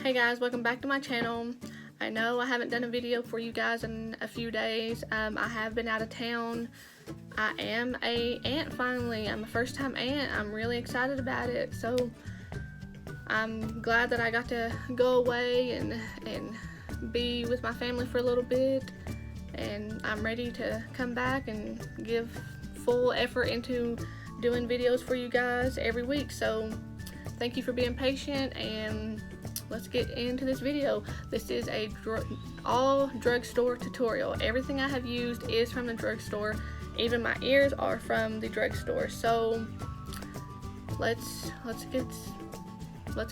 Hey guys, welcome back to my channel. I know I haven't done a video for you guys in a few days. I have been out of town. I am a aunt finally. I'm a first time aunt. I'm really excited about it. So I'm glad that I got to go away and be with my family for a little bit. And I'm ready to come back and give full effort into doing videos for you guys every week. So thank you for being patient, and let's get into this video. This is a all drugstore tutorial. Everything I have used is from the drugstore. Even my ears are from the drugstore. So let's get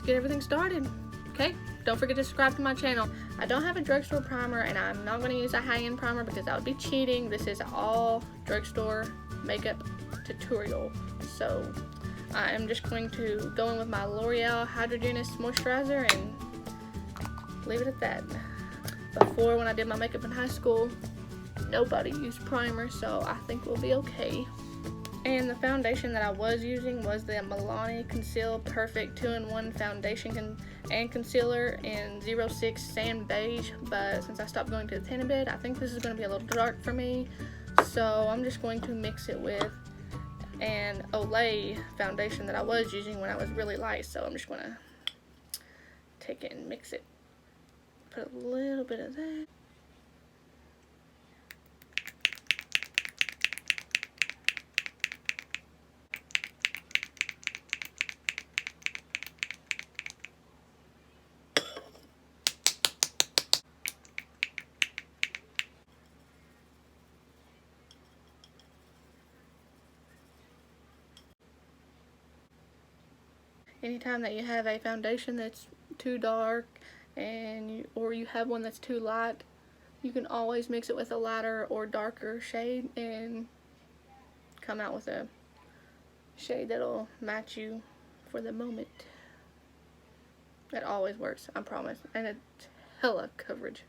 everything started. Okay, don't forget to subscribe to my channel. I don't have a drugstore primer, and I'm not going to use a high-end primer because that would be cheating. This is all drugstore makeup tutorial. So I am just going to go in with my L'Oreal Hydrogenous Moisturizer and leave it at that. Before, when I did my makeup in high school, nobody used primer, so I think we'll be okay. And the foundation that I was using was the Milani Conceal Perfect 2-in-1 Foundation and Concealer in 06 Sand Beige, but since I stopped going to the tanning bed, I think this is going to be a little dark for me, so I'm just going to mix it with an Olay foundation that I was using when I was really light. So I'm just going to take it and mix it. Put a little bit of that. Anytime that you have a foundation that's too dark or you have one that's too light, you can always mix it with a lighter or darker shade and come out with a shade that'll match you for the moment. It always works, I promise. And it's hella coverage.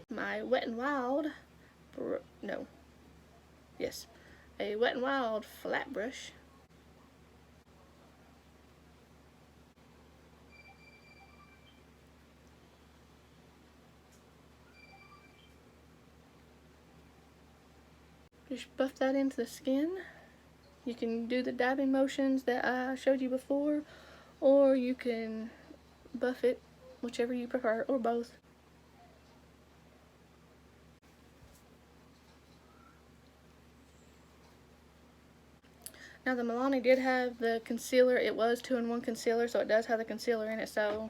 My Wet n Wild, a Wet n Wild flat brush. Just buff that into the skin. You can do the dabbing motions that I showed you before, or you can buff it, whichever you prefer, or both. Now the Milani did have the concealer. It was 2-in-1 concealer, so it does have the concealer in it, so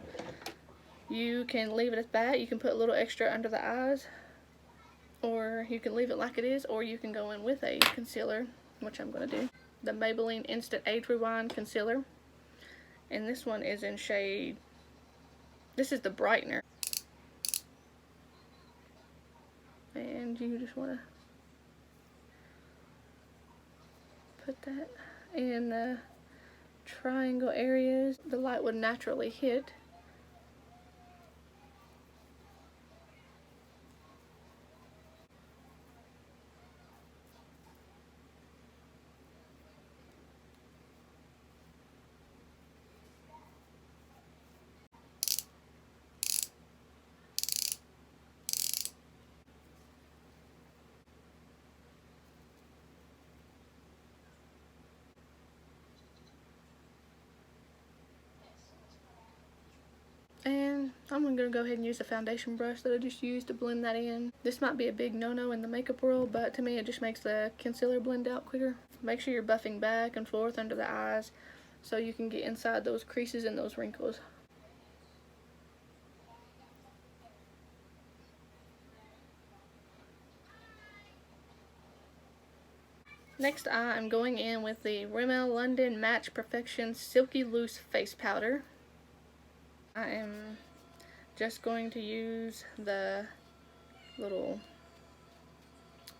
you can leave it at that. You can put a little extra under the eyes, or you can leave it like it is, or you can go in with a concealer, which I'm going to do. The Maybelline Instant Age Rewind Concealer. And this one is in shade, this is the brightener. And you just want to put that in the triangle areas the light would naturally hit. And I'm going to go ahead and use the foundation brush that I just used to blend that in. This might be a big no-no in the makeup world, but to me it just makes the concealer blend out quicker. Make sure you're buffing back and forth under the eyes so you can get inside those creases and those wrinkles. Next, I'm going in with the Rimmel London Match Perfection Silky Loose Face Powder. I am just going to use the little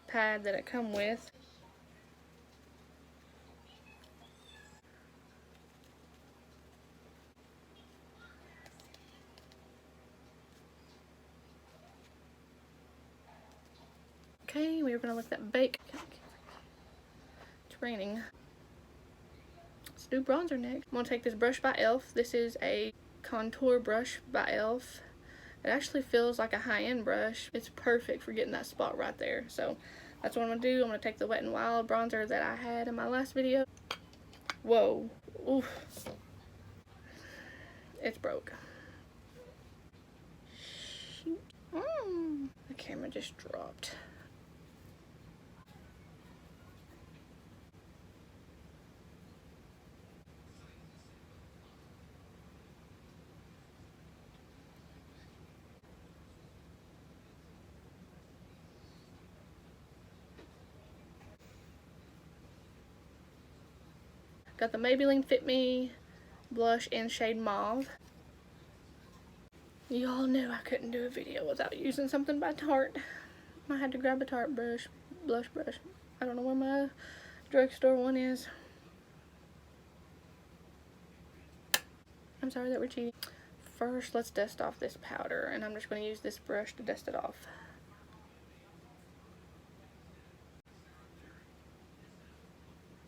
pad that it comes with. Okay, we're going to let that bake. It's raining. Let's do bronzer next. I'm going to take this brush by e.l.f. This is a contour brush by e.l.f. It actually feels like a high-end brush. It's perfect for getting that spot right there. So that's what I'm going to do. I'm going to take the Wet n Wild bronzer that I had in my last video. Whoa. Oof. It's broke. Shoot. The camera just dropped. Got the Maybelline Fit Me blush in shade Mauve. Y'all knew I couldn't do a video without using something by Tarte. I had to grab a Tarte blush brush. I don't know where my drugstore one is. I'm sorry that we're cheating. First, let's dust off this powder, and I'm just going to use this brush to dust it off.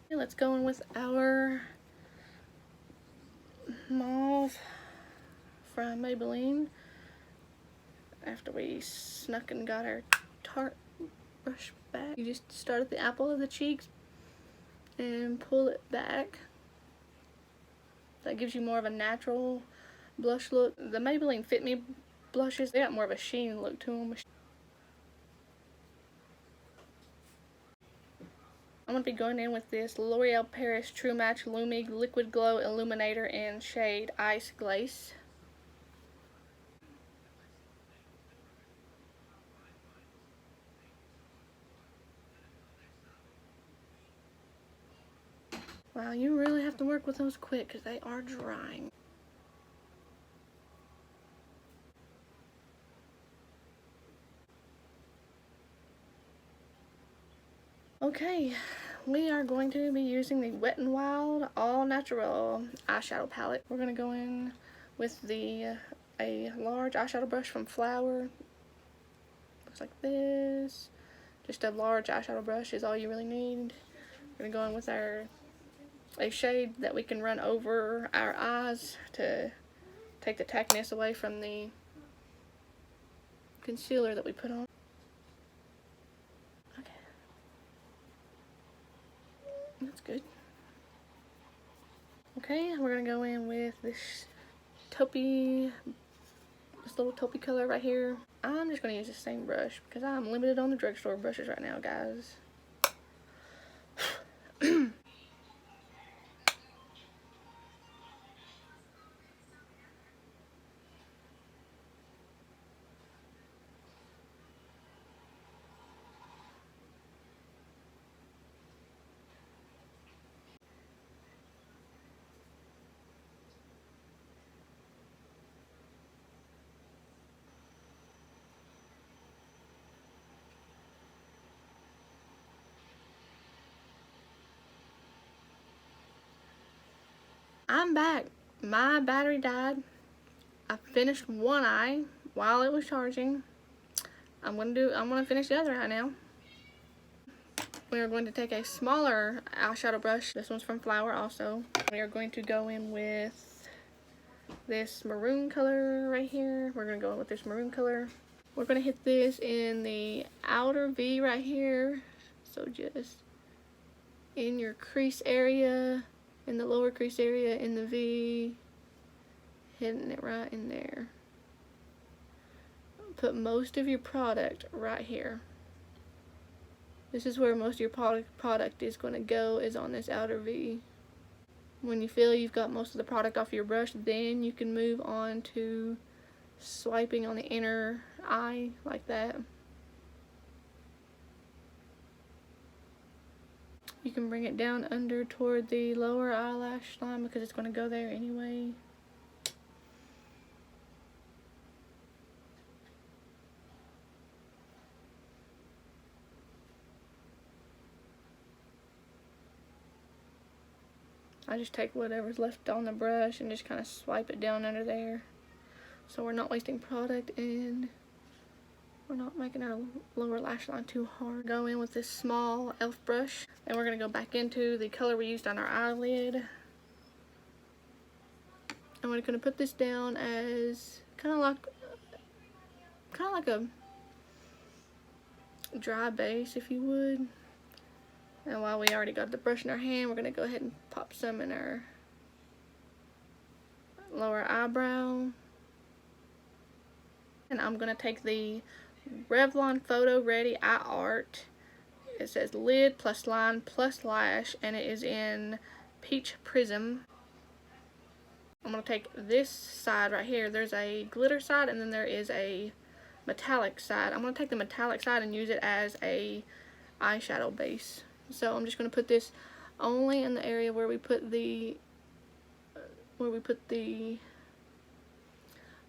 Okay, let's go in with our Mauve from Maybelline. After we snuck and got our Tarte brush back, you just start at the apple of the cheeks and pull it back. That gives you more of a natural blush look. The Maybelline Fit Me blushes, they got more of a sheen look to them. I'm going to be going in with this L'Oreal Paris True Match Lumi Liquid Glow Illuminator in shade Ice Glaze. Wow, you really have to work with those quick because they are drying. Okay, we are going to be using the Wet n Wild All Natural eyeshadow palette. We're going to go in with a large eyeshadow brush from Flower. Looks like this. Just a large eyeshadow brush is all you really need. We're going to go in with a shade that we can run over our eyes to take the tackiness away from the concealer that we put on. Okay. That's good. Okay, we're going to go in with this little taupey color right here. I'm just going to use the same brush because I'm limited on the drugstore brushes right now, guys. I'm back. My battery died. I finished one eye while it was charging. I'm gonna finish the other eye now. We are going to take a smaller eyeshadow brush. This one's from Flower also. We are going to go in with this maroon color right here. We're gonna go in with this maroon color. We're gonna hit this in the outer V right here. So just in your crease area, in the lower crease area, in the V, hitting it right in there. Put most of your product right here. This is where most of your product is going to go, is on this outer V. When you feel you've got most of the product off your brush, then you can move on to swiping on the inner eye like that. You can bring it down under toward the lower eyelash line because it's going to go there anyway. I just take whatever's left on the brush and just kind of swipe it down under there. So we're not wasting product and we're not making our lower lash line too hard. Go in with this small e.l.f. brush and we're going to go back into the color we used on our eyelid And we're going to put this down as kind of like a dry base, if you would. And while we already got the brush in our hand, we're going to go ahead and pop some in our lower eyebrow. And I'm going to take the Revlon Photo Ready Eye Art. It says lid plus line plus lash, and it is in Peach Prism. I'm going to take this side right here. There's a glitter side and then there is a metallic side. I'm going to take the metallic side and use it as a eyeshadow base. So I'm just going to put this only in the area where we put the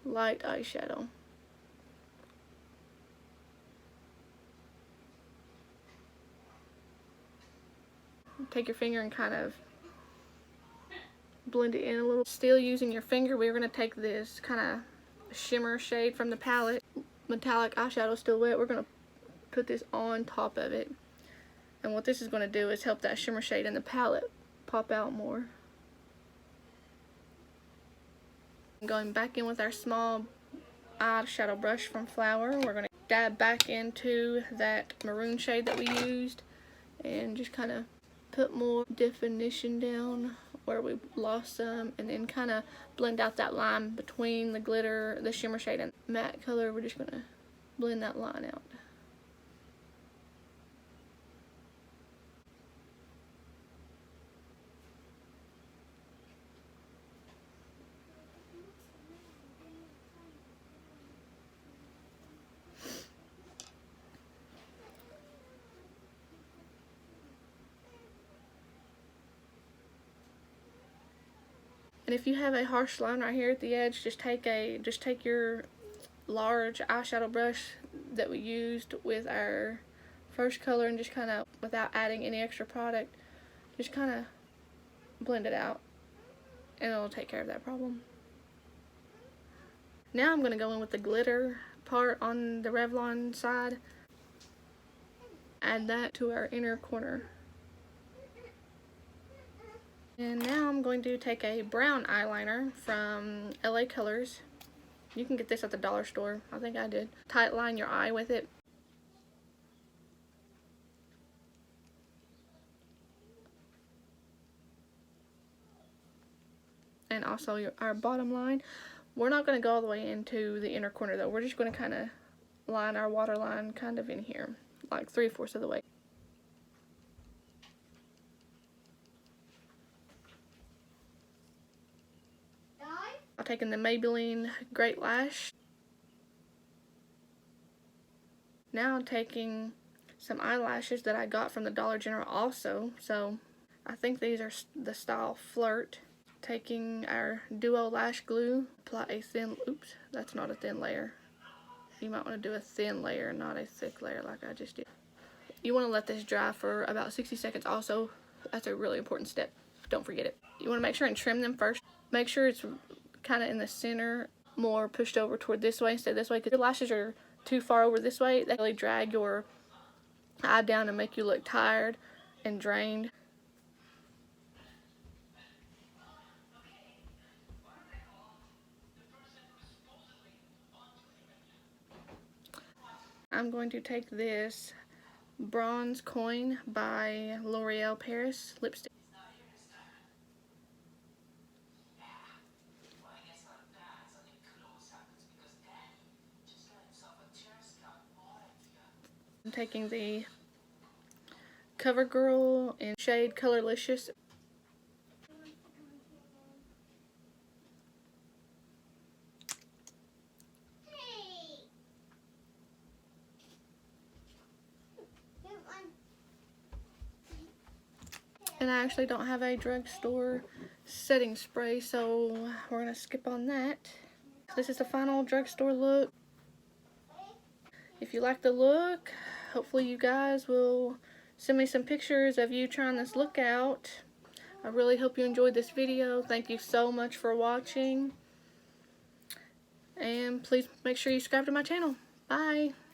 light eyeshadow. Take your finger and kind of blend it in a little. Still using your finger, we're going to take this kind of shimmer shade from the palette. Metallic eyeshadow still wet. We're going to put this on top of it. And what this is going to do is help that shimmer shade in the palette pop out more. Going back in with our small eyeshadow brush from Flower, we're going to dab back into that maroon shade that we used and just kind of put more definition down where we lost some, and then kind of blend out that line between the glitter, the shimmer shade, and matte color. We're just going to blend that line out. And if you have a harsh line right here at the edge, just take your large eyeshadow brush that we used with our first color and just kind of, without adding any extra product, just kind of blend it out and it'll take care of that problem. Now I'm going to go in with the glitter part on the Revlon side. Add that to our inner corner. And now I'm going to take a brown eyeliner from LA Colors. You can get this at the dollar store. I think I did. Tight line your eye with it. And also our bottom line. We're not going to go all the way into the inner corner though. We're just going to kind of line our waterline kind of in here, like 3/4 of the way. I'm taking the Maybelline Great Lash. Now I'm taking some eyelashes that I got from the Dollar General also. So I think these are the style Flirt. Taking our Duo Lash Glue, apply a thin, oops, that's not a thin layer. You might want to do a thin layer, not a thick layer like I just did. You want to let this dry for about 60 seconds also. That's a really important step. Don't forget it. You want to make sure and trim them first. Make sure it's kind of in the center, more pushed over toward this way instead of this way, because your lashes are too far over this way. They really drag your eye down and make you look tired and drained. I'm going to take this Bronze Coin by L'Oreal Paris lipstick. I'm taking the CoverGirl in shade Colorlicious. And I actually don't have a drugstore setting spray, so we're going to skip on that. This is the final drugstore look. If you like the look, hopefully you guys will send me some pictures of you trying this look out. I really hope you enjoyed this video. Thank you so much for watching. And please make sure you subscribe to my channel. Bye.